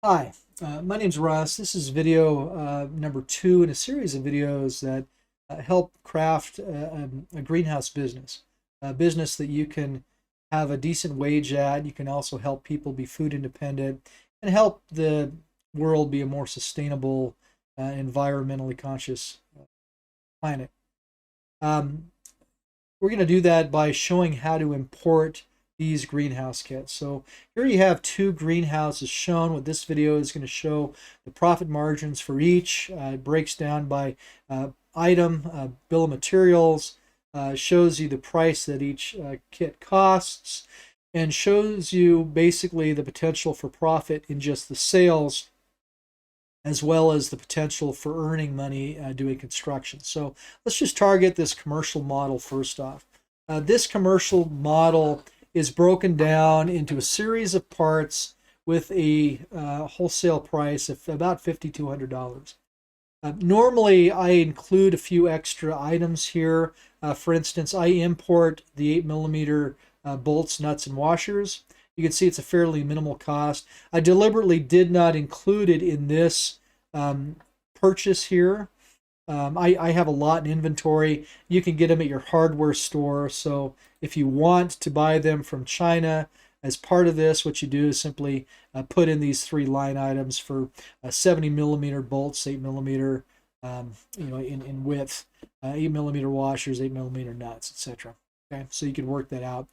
Hi, my name's Russ. This is video number 2 in a series of videos that help craft a greenhouse business, a business that you can have a decent wage at. You can also help people be food independent and help the world be a more sustainable, environmentally conscious planet. Um, we're going to do that by showing how to import these greenhouse kits. So here you have two greenhouses shown. What this video is going to show the profit margins for each. It breaks down by item, bill of materials, shows you the price that each kit costs, and shows you basically the potential for profit in just the sales as well as the potential for earning money doing construction. So let's just target this commercial model first off. This commercial model is broken down into a series of parts with a wholesale price of about $5,200. Normally, I include a few extra items here. For instance, I import the 8mm bolts, nuts, and washers. You can see it's a fairly minimal cost. I deliberately did not include it in this purchase here. I have a lot in inventory. You can get them at your hardware store. So if you want to buy them from China as part of this, what you do is simply put in these three line items for 70mm bolts, 8mm, in width, 8mm washers, 8mm nuts, etc. Okay, so you can work that out.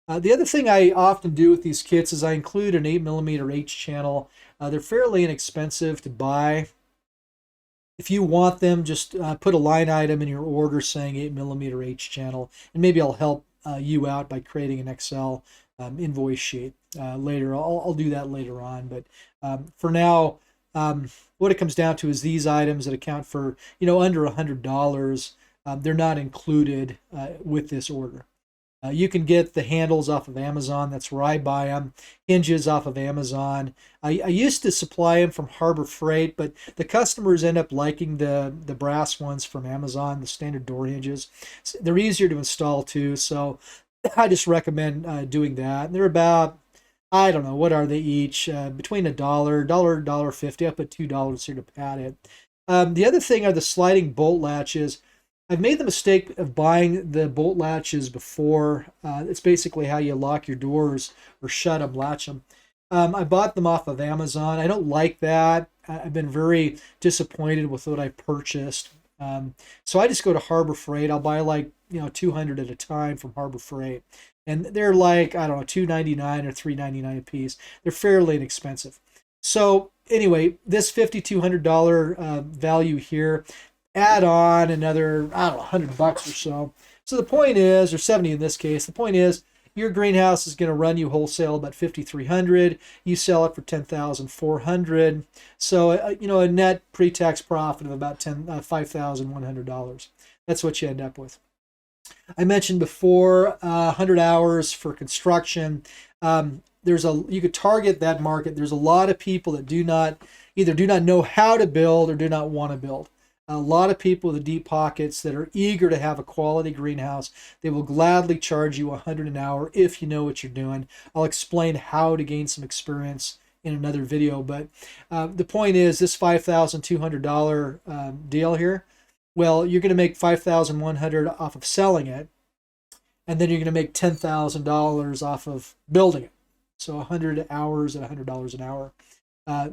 The other thing I often do with these kits is I include an 8mm H channel. They're fairly inexpensive to buy. If you want them, just put a line item in your order saying 8mm H channel, and maybe I'll help you out by creating an Excel invoice sheet later. I'll do that later on, but for now, what it comes down to is these items that account for under $100. They're not included with this order. You can get the handles off of Amazon. That's where I buy them. Hinges off of Amazon. I used to supply them from Harbor Freight, but the customers end up liking the brass ones from Amazon, the standard door hinges. They're easier to install too, so I just recommend doing that. And they're about, I don't know, what are they each? Between $1, $50, up at $2 here to pad it. The other thing are the sliding bolt latches. I've made the mistake of buying the bolt latches before. It's basically how you lock your doors or shut them, latch them. I bought them off of Amazon. I don't like that. I've been very disappointed with what I purchased. So I just go to Harbor Freight. I'll buy like 200 at a time from Harbor Freight, and they're like, I don't know, $2.99 or $3.99 a piece. They're fairly inexpensive. So anyway, this $5,200 value here, add on another, I don't know, $100 or so. So the point is, or 70 in this case, the point is your greenhouse is going to run you wholesale about 5,300. You sell it for 10,400. So a net pre-tax profit of about $5,100. That's what you end up with. I mentioned before 100 hours for construction. You could target that market. There's a lot of people that either do not know how to build or do not want to build. A lot of people with deep pockets that are eager to have a quality greenhouse. They will gladly charge you 100 an hour if you know what you're doing. I'll explain how to gain some experience in another video, but the point is this $5,200 deal here. Well, you're going to make $5,100 off of selling it, and then you're going to make $10,000 off of building it. So 100 hours at $100 an hour.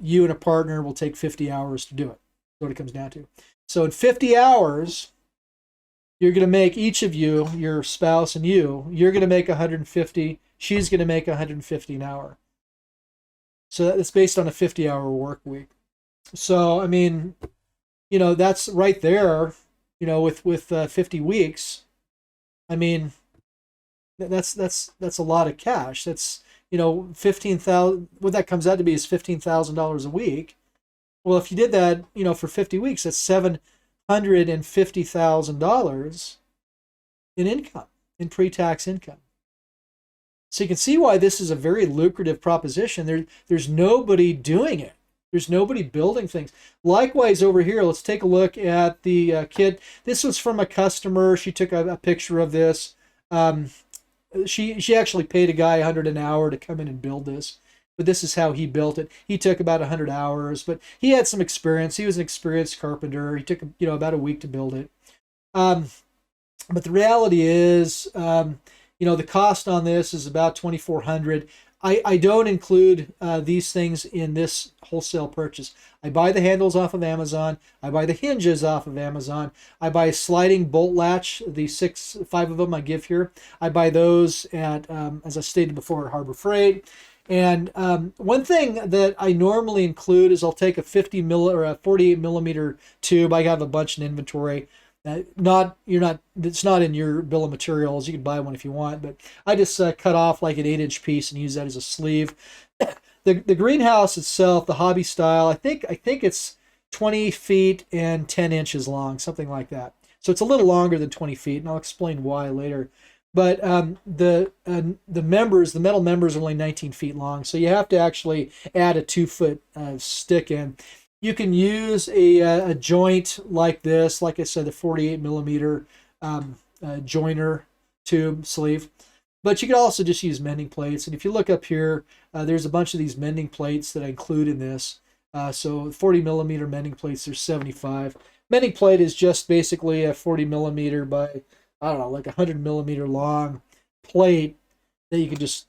You and a partner will take 50 hours to do it. That's what it comes down to. So in 50 hours, you're going to make, each of you, your spouse and you're going to make 150. She's going to make 150 an hour. So that's based on a 50-hour work week. So, I mean, that's right there, with 50 weeks. I mean, that's a lot of cash. That's, 15,000, what that comes out to be is $15,000 a week. Well, if you did that, for 50 weeks, that's $750,000 in income, in pre-tax income. So you can see why this is a very lucrative proposition. There's nobody doing it. There's nobody building things. Likewise, over here, let's take a look at the kit. This was from a customer. She took a picture of this. She actually paid a guy 100 an hour to come in and build this. but this is how he built it. He took about 100 hours, but he had some experience. He was an experienced carpenter. He took, about a week to build it. But the reality is, the cost on this is about 2,400. I don't include these things in this wholesale purchase. I buy the handles off of Amazon. I buy the hinges off of Amazon. I buy a sliding bolt latch, the 5 of them I give here. I buy those at, as I stated before, at Harbor Freight. And one thing that I normally include is I'll take a 50 mil or a 48 millimeter tube. I have a bunch in inventory. It's not in your bill of materials. You can buy one if you want, but I just cut off like an 8-inch piece and use that as a sleeve. The greenhouse itself, the hobby style, I think it's 20 feet and 10 inches long, something like that. So it's a little longer than 20 feet, and I'll explain why later. But the metal members are only 19 feet long, so you have to actually add a 2-foot stick in. You can use a joint like this, like I said, the 48 millimeter joiner tube sleeve. But you can also just use mending plates. And if you look up here, there's a bunch of these mending plates that I include in this. So 40 millimeter mending plates, there's 75. Mending plate is just basically a 40 millimeter by, I don't know, like 100 millimeter long plate that you can just,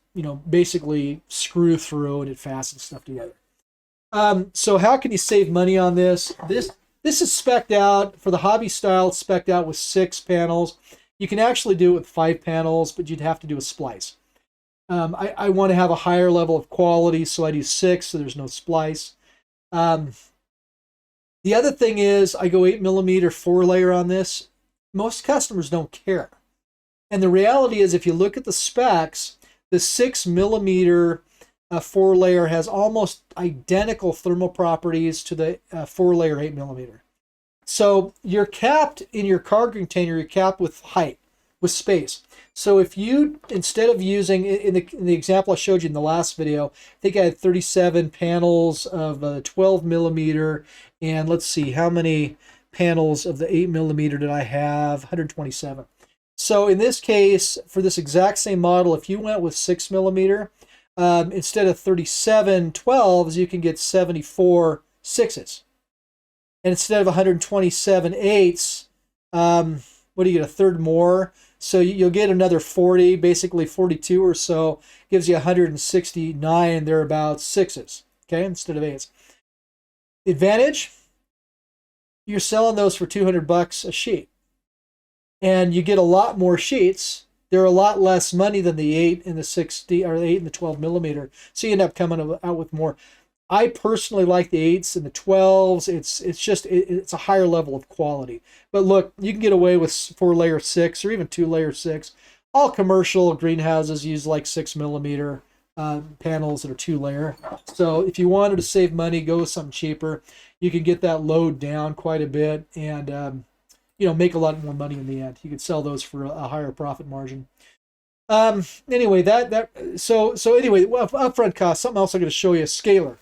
basically screw through, and it fastens stuff together. So how can you save money on this? This is spec'd out for the hobby style. It's spec'd out with 6 panels. You can actually do it with 5 panels, but you'd have to do a splice. I want to have a higher level of quality, so I do 6, so there's no splice. The other thing is I go 8 millimeter 4-layer on this. Most customers don't care. And the reality is, if you look at the specs, the 6 millimeter 4-layer has almost identical thermal properties to the 4-layer 8 millimeter. So you're capped in your cargo container, you're capped with height, with space. So if you, instead of using, in the example I showed you in the last video, I think I had 37 panels of 12 millimeter, and let's see, how many panels of the 8 millimeter did I have? 127. So in this case, for this exact same model, if you went with 6 millimeter, instead of 37 12s, you can get 74 6s. And instead of 127 8s, what do you get, a third more? So you'll get another 40, basically 42 or so, gives you 169 thereabouts 6s, okay, instead of 8s. Advantage, you're selling those for $200 a sheet. And you get a lot more sheets. They're a lot less money than the 8 and the 60 or the 8 and the 12 millimeter. So you end up coming out with more. I personally like the 8s and the 12s. It's a higher level of quality. But look, you can get away with 4-layer 6 or even 2-layer 6. All commercial greenhouses use like 6 millimeter panels that are 2-layer. So if you wanted to save money, go with something cheaper. You can get that load down quite a bit and make a lot more money in the end. You could sell those for a higher profit margin. Anyway, anyway, upfront cost. Something else I'm going to show you, a scaler.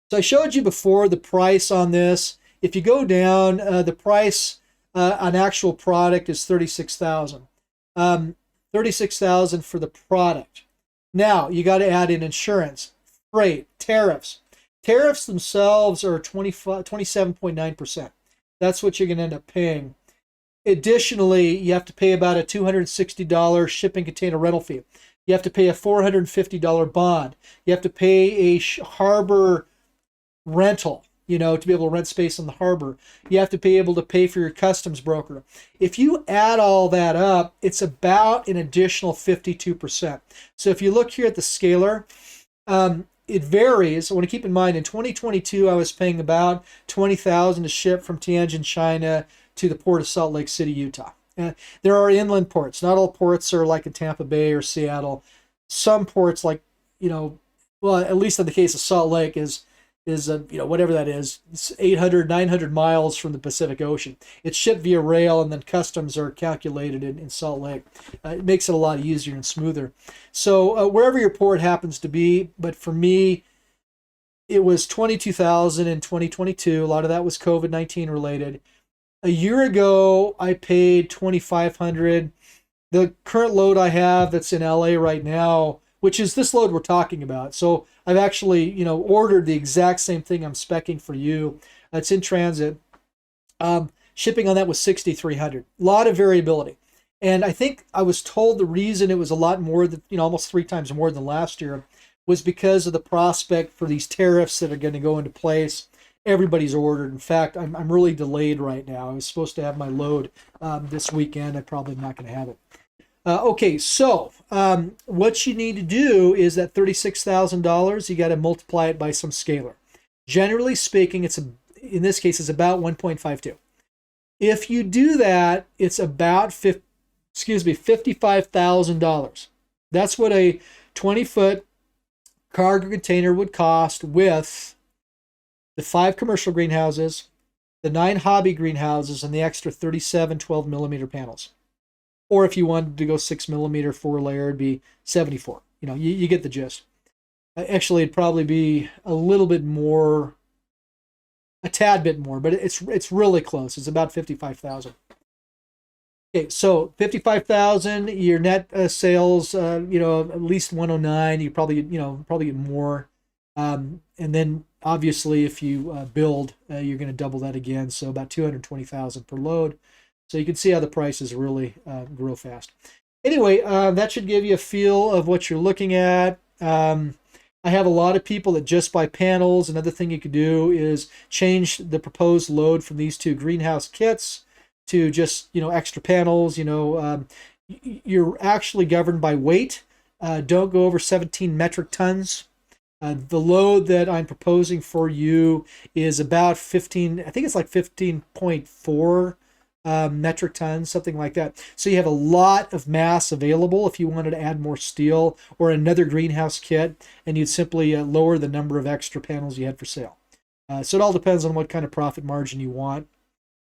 So I showed you before the price on this. If you go down, the price on actual product is $36,000. $36,000 for the product. Now you got to add in insurance, freight, tariffs. Tariffs themselves are 27.9%. That's what you're going to end up paying. Additionally, you have to pay about a $260 shipping container rental fee. You have to pay a $450 bond. You have to pay a harbor rental, to be able to rent space on the harbor. You have to be able to pay for your customs broker. If you add all that up, it's about an additional 52%. So if you look here at the scaler, it varies. I want to keep in mind, in 2022, I was paying about $20,000 to ship from Tianjin, China, to the port of Salt Lake City, Utah. There are inland ports. Not all ports are like in Tampa Bay or Seattle. Some ports, like, at least in the case of Salt Lake, is whatever that is, it's 800, 900 miles from the Pacific Ocean. It's shipped via rail, and then customs are calculated in Salt Lake. It makes it a lot easier and smoother. So wherever your port happens to be, but for me, it was $22,000 in 2022. A lot of that was COVID-19 related. A year ago, I paid $2,500. The current load I have that's in LA right now, which is this load we're talking about. So I've actually, ordered the exact same thing I'm specing for you. It's in transit. Shipping on that was $6,300. A lot of variability. And I think I was told the reason it was a lot more than, almost 3 times more than last year was because of the prospect for these tariffs that are going to go into place. Everybody's ordered. In fact, I'm really delayed right now. I was supposed to have my load this weekend. I'm probably not going to have it. Okay, so what you need to do is that $36,000, you got to multiply it by some scalar. Generally speaking, in this case, it's about 1.52. If you do that, it's about $55,000. That's what a 20-foot cargo container would cost with the 5 commercial greenhouses, the 9 hobby greenhouses, and the extra 37 12-millimeter panels. Or if you wanted to go 6-millimeter 4-layer, it'd be 74. You get the gist. Actually, it'd probably be a little bit more, a tad bit more, but it's really close. It's about 55,000. Okay, so 55,000. Your net sales, at least 109. You probably get more, and then obviously if you build, you're going to double that again. So about 220,000 per load. So you can see how the prices really grow fast. Anyway, that should give you a feel of what you're looking at. I have a lot of people that just buy panels. Another thing you could do is change the proposed load from these 2 greenhouse kits to just, extra panels. You're actually governed by weight. Don't go over 17 metric tons. The load that I'm proposing for you is about 15, I think it's like 15.4 metric tons, something like that. So you have a lot of mass available if you wanted to add more steel or another greenhouse kit, and you'd simply lower the number of extra panels you had for sale. So it all depends on what kind of profit margin you want.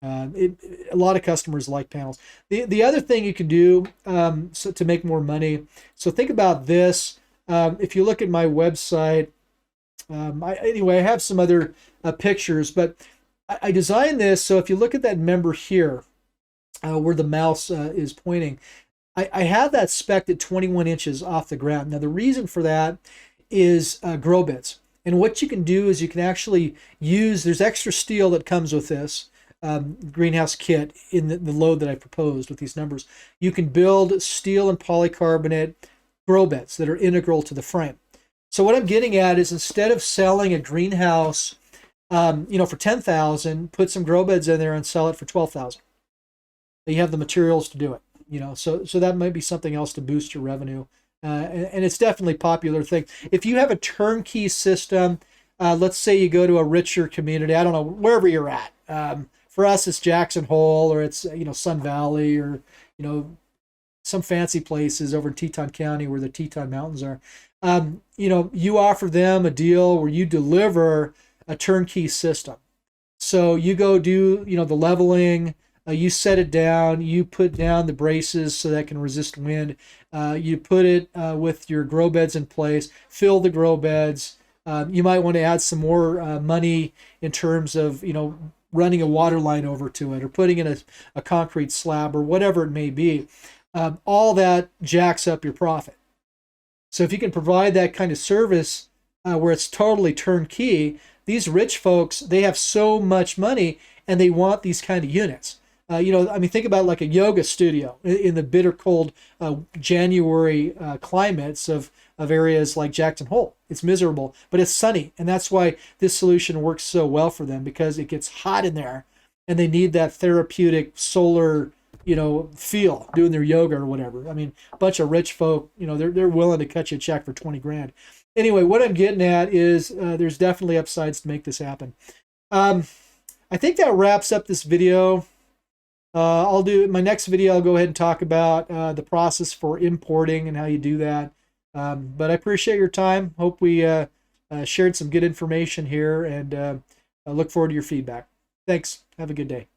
A lot of customers like panels. The other thing you can do to make more money, so think about this. If you look at my website, I have some other pictures, but I designed this so if you look at that member here, where the mouse is pointing, I have that spec'd at 21 inches off the ground. Now the reason for that is grow beds. And what you can do is you can actually there's extra steel that comes with this greenhouse kit in the load that I proposed with these numbers. You can build steel and polycarbonate grow beds that are integral to the frame. So what I'm getting at is instead of selling a greenhouse for 10,000, put some grow beds in there and sell it for 12,000. You have the materials to do it, so that might be something else to boost your revenue. And it's definitely a popular thing. If you have a turnkey system, let's say you go to a richer community, I don't know, wherever you're at. For us, it's Jackson Hole, or it's, Sun Valley, or, some fancy places over in Teton County where the Teton Mountains are. You offer them a deal where you deliver a turnkey system. So you go do, the leveling, you set it down, you put down the braces so that can resist wind. You put it with your grow beds in place, fill the grow beds. You might want to add some more money in terms of, running a water line over to it or putting in a concrete slab or whatever it may be. All that jacks up your profit. So if you can provide that kind of service where it's totally turnkey, these rich folks, they have so much money and they want these kind of units. Think about like a yoga studio in the bitter cold January climates of areas like Jackson Hole. It's miserable, but it's sunny. And that's why this solution works so well for them, because it gets hot in there and they need that therapeutic solar, feel doing their yoga or whatever. I mean, a bunch of rich folk, they're willing to cut you a check for 20 grand. Anyway, what I'm getting at is there's definitely upsides to make this happen. I think that wraps up this video. I'll do my next video. I'll go ahead and talk about the process for importing and how you do that. But I appreciate your time. Hope we shared some good information here, and I look forward to your feedback. Thanks. Have a good day.